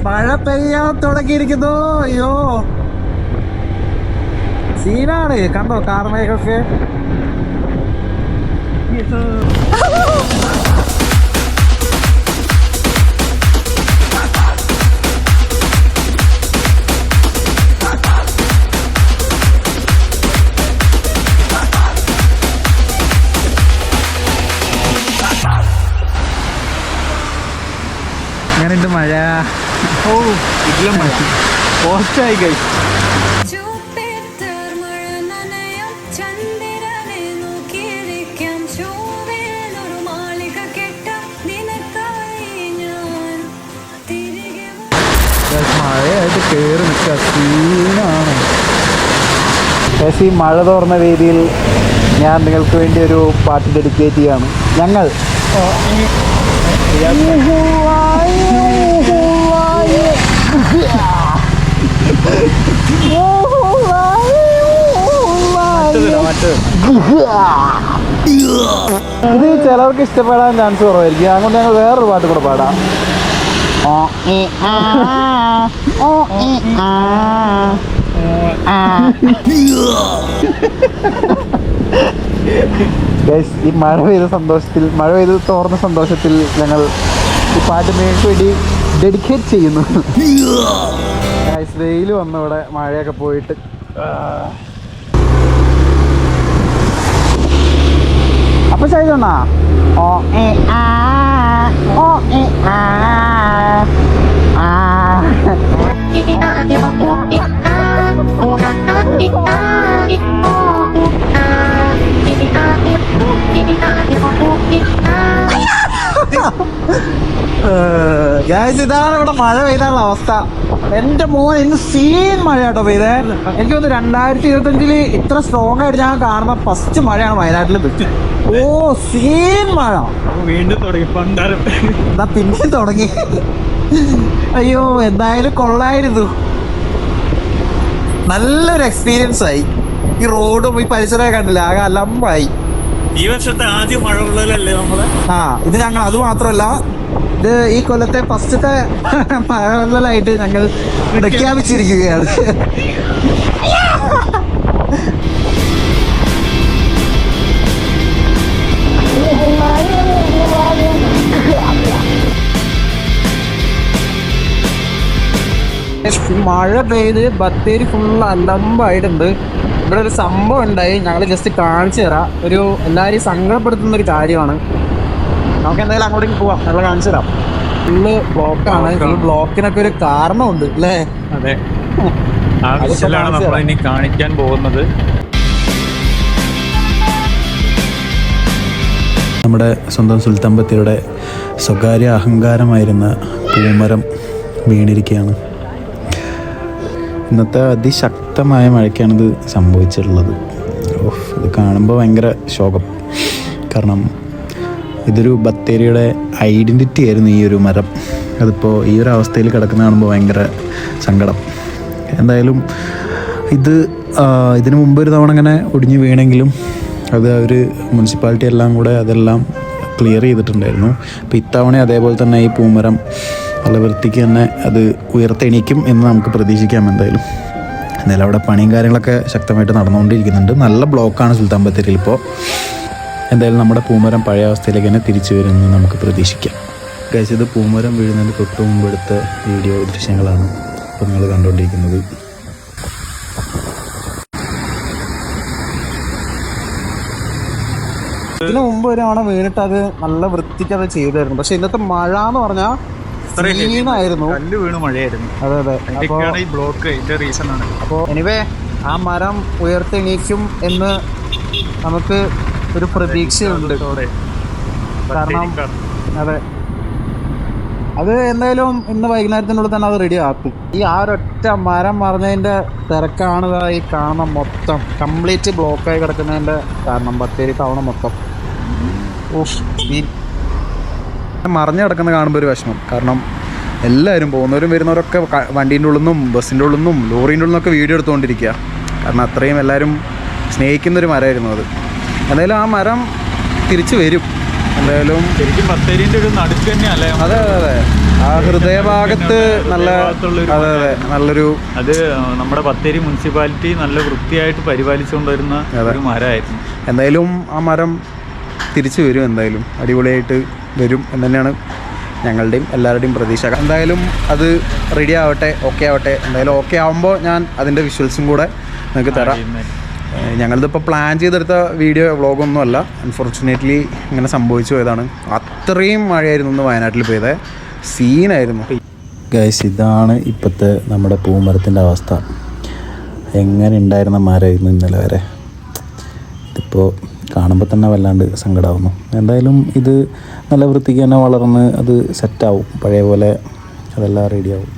മഴ പെയ്യാൻ തുടങ്ങിയിരിക്കുന്നു. അയ്യോ സീനാണ്, കണ്ടോ കാർമേഘൊക്കെ. അങ്ങനെയുണ്ട് മഴ. ഓ ഇതിലെ മഴ പോസ്റ്റായി കഴിച്ചു. മഴയായിട്ട് കയറി നിൽക്കുക, സീനാണ്. ഈ മഴ തോർന്ന രീതിയിൽ ഞാൻ നിങ്ങൾക്ക് വേണ്ടി ഒരു പാട്ട് ഡെഡിക്കേറ്റ് ചെയ്യാണ്. ഞങ്ങൾ ഇത് ചിലർക്ക് ഇഷ്ടപ്പെടാൻ ചാൻസ് കുറവായിരിക്കും, അതുകൊണ്ട് ഞങ്ങൾ വേറൊരു പാട്ട് കൂടെ പാടാം. ഈ മഴ പെയ്ത സന്തോഷത്തിൽ, മഴ പെയ്ത് തോർന്ന സന്തോഷത്തിൽ ഞങ്ങൾ ഈ പാട്ട് നിങ്ങൾക്ക് വേണ്ടി ഡെഡിക്കേറ്റ് ചെയ്യുന്നു. വെയിൽ വന്നു, ഇവിടെ മഴയൊക്കെ പോയിട്ട്. അപ്പൊ ചെയ്തോണ്ണാ ഇതാണ് ഇവിടെ മഴ പെയ്താനുള്ള അവസ്ഥ. എന്റെ മോൻ ഇന്ന് സീൻ മഴ കേട്ടോ പെയ്തേ. എനിക്ക് തോന്നുന്നു 2025 ഇത്ര സ്ട്രോങ് ആയിട്ട് ഞാൻ കാണുന്ന ഫസ്റ്റ് മഴയാണ് വയനാട്ടിൽ. ഓ സീൻ മഴ വീണ്ടും തുടങ്ങി, എന്നാ പിന്നെയും തുടങ്ങി. അയ്യോ എന്തായാലും കൊള്ളായിരുന്നു, നല്ലൊരു എക്സ്പീരിയൻസ് ആയി. ഈ റോഡും ഈ പരിസരമൊക്കെ കണ്ടില്ല, ആകെ അലമ്പായി. ഈ വർഷത്തെ ആദ്യ മഴ ഉള്ളതല്ലേ നമ്മള്. ഇത് ഞങ്ങൾ അത് മാത്രമല്ല, ഇത് ഈ കൊല്ലത്തെ ഫസ്റ്റത്തെ മഴവെള്ളലായിട്ട് ഞങ്ങൾ പ്രഖ്യാപിച്ചിരിക്കുകയാണ്. മഴ പെയ്ത് ബത്തേരി ഫുള്ള് അലമ്പായിട്ടുണ്ട്. ഇവിടെ ഒരു സംഭവം ഉണ്ടായി, ഞങ്ങൾ ജസ്റ്റ് കാണിച്ചു തരാം. ഒരു എല്ലാവരെയും സങ്കടപ്പെടുത്തുന്ന ഒരു കാര്യമാണ്. നമുക്ക് എന്തായാലും അങ്ങോട്ടേക്ക് പോവാം, ഞങ്ങൾ കാണിച്ചു തരാം. ഫുള്ള് ബ്ലോക്കാണ്. ഈ ബ്ലോക്കിനൊക്കെ ഒരു കാരണമുണ്ട് അല്ലേ? അതെ, ആവശ്യമാണ് നമ്മൾ ഇനി കാണിക്കാൻ പോകുന്നത്. നമ്മുടെ സ്വന്തം സുൽത്താൻ ബത്തേരിയുടെ സ്വകാര്യ അഹങ്കാരമായിരുന്ന പൂമരം വീണിരിക്കുകയാണ്. ഇന്നത്തെ അതിശക്തമായ മഴയ്ക്കാണിത് സംഭവിച്ചിട്ടുള്ളത്. ഇത് കാണുമ്പോൾ ഭയങ്കര ശോകം. കാരണം ഇതൊരു ബത്തേരിയുടെ ഐഡൻറ്റിറ്റി ആയിരുന്നു ഈ ഒരു മരം. അതിപ്പോൾ ഈ ഒരു അവസ്ഥയിൽ കിടക്കുന്ന കാണുമ്പോൾ ഭയങ്കര സങ്കടം. എന്തായാലും ഇതിനു മുമ്പ് ഒരു തവണ ഇങ്ങനെ ഒടിഞ്ഞു വീണെങ്കിലും അത് അവർ മുനിസിപ്പാലിറ്റി എല്ലാം കൂടെ അതെല്ലാം ക്ലിയർ ചെയ്തിട്ടുണ്ടായിരുന്നു. അപ്പോൾ ഇത്തവണ അതേപോലെ തന്നെ ഈ പൂമരം നല്ല വൃത്തിക്ക് തന്നെ അത് ഉയർത്തെണീക്കും എന്ന് നമുക്ക് പ്രതീക്ഷിക്കാം. എന്തായാലും അവിടെ പണിയും കാര്യങ്ങളൊക്കെ ശക്തമായിട്ട് നടന്നുകൊണ്ടിരിക്കുന്നുണ്ട്. നല്ല ബ്ലോക്കാണ് സുൽത്താൻ ബത്തേരിയിൽ ഇപ്പോൾ. എന്തായാലും നമ്മുടെ പൂമരം പഴയ അവസ്ഥയിലേക്ക് തന്നെ തിരിച്ചു വരുമെന്ന് നമുക്ക് പ്രതീക്ഷിക്കാം. ഗൈസ്, ഇത് പൂമരം വീഴുന്നതിന് തൊട്ട് മുമ്പ് എടുത്ത വീഡിയോ ദൃശ്യങ്ങളാണ് ഇപ്പോൾ നിങ്ങൾ കണ്ടുകൊണ്ടിരിക്കുന്നത്. ഇതിനു മുമ്പ് ഒരു തവണ വീണിട്ട് അത് നല്ല വൃത്തിക്ക് അത് ചെയ്തായിരുന്നു. പക്ഷെ ഇന്നത്തെ മഴ എന്ന് പറഞ്ഞാൽ ായിരുന്നു, കല്ല് വീണ് മഴയായിരുന്നു. അതെ അതെ, ഈ ബ്ലോക്ക് ഇതിന്റെ റീസൺ ആണ്. അപ്പോൾ എനിവേ ആ മരം ഉയർത്തെണീക്കും എന്ന് നമുക്ക് ഒരു പ്രതീക്ഷയുണ്ട്. കാരണം അതെ, അത് എന്തായാലും ഇന്ന് വൈകുന്നേരത്തിനുള്ളിൽ തന്നെ അത് റെഡി ആക്കും. ഈ ഒരൊറ്റ മരം മറിഞ്ഞതിൻ്റെ തിരക്കാണ് ഈ കാണുന്ന മൊത്തം കംപ്ലീറ്റ് ബ്ലോക്കായി കിടക്കുന്നതിൻ്റെ കാരണം. ബത്തേരി ടൗണ് മൊത്തം മറിഞ്ഞു കിടക്കുന്ന കാണുമ്പോൾ ഒരു വിഷമം. കാരണം എല്ലാവരും പോകുന്നവരും വരുന്നവരൊക്കെ വണ്ടീൻ്റെ ഉള്ളിൽ നിന്നും ബസ്സിൻ്റെ ഉള്ളിൽ നിന്നും ലോറീൻ്റെ ഉള്ളിൽ നിന്നൊക്കെ വീഡിയോ എടുത്തുകൊണ്ടിരിക്കുക. കാരണം അത്രയും എല്ലാവരും സ്നേഹിക്കുന്നൊരു മരമായിരുന്നു അത്. എന്തായാലും ആ മരം തിരിച്ചു വരും. എന്തായാലും ശരിക്കും ബത്തേരിൻ്റെ ഒരു നടുക്ക് തന്നെയല്ലേ? അതെ അതെ അതെ, ആ ആ ഹൃദയഭാഗത്ത് നല്ല അതെ അതെ നല്ലൊരു അത് നമ്മുടെ ബത്തേരി മുനിസിപ്പാലിറ്റി നല്ല വൃത്തിയായിട്ട് പരിപാലിച്ചുകൊണ്ടുവരുന്ന ഒരു മരമായിരുന്നു. എന്തായാലും ആ മരം തിരിച്ചു വരും, എന്തായാലും അടിപൊളിയായിട്ട് വരും എന്ന് തന്നെയാണ് ഞങ്ങളുടെയും എല്ലാവരുടെയും പ്രതീക്ഷ. എന്തായാലും അത് റെഡി ആവട്ടെ, ഓക്കെ ആവട്ടെ. എന്തായാലും ഓക്കെ ആകുമ്പോൾ ഞാൻ അതിൻ്റെ വിഷ്വൽസും കൂടെ നിങ്ങൾക്ക് തരാം. ഞങ്ങളിതിപ്പോൾ പ്ലാൻ ചെയ്തെടുത്ത വീഡിയോ വ്ളോഗൊന്നും അല്ല, അൺഫോർച്ചുനേറ്റ്ലി ഇങ്ങനെ സംഭവിച്ചു പോയതാണ്. അത്രയും മഴയായിരുന്നു ഇന്ന് വയനാട്ടിൽ പെയ്ത സീനായിരുന്നു. ഗൈസ്, ഇതാണ് ഇപ്പോഴത്തെ നമ്മുടെ പൂമരത്തിൻ്റെ അവസ്ഥ. എങ്ങനെ ഉണ്ടായിരുന്ന മരമായിരുന്നു ഇന്നലെ വരെ. ഇതിപ്പോൾ കാണുമ്പോൾ തന്നെ വല്ലാണ്ട് സങ്കടമാവുന്നു. എന്തായാലും ഇത് നല്ല വൃത്തിക്ക് തന്നെ വളർന്ന് അത് സെറ്റാവും, പഴയ പോലെ അതെല്ലാം റെഡിയാവും.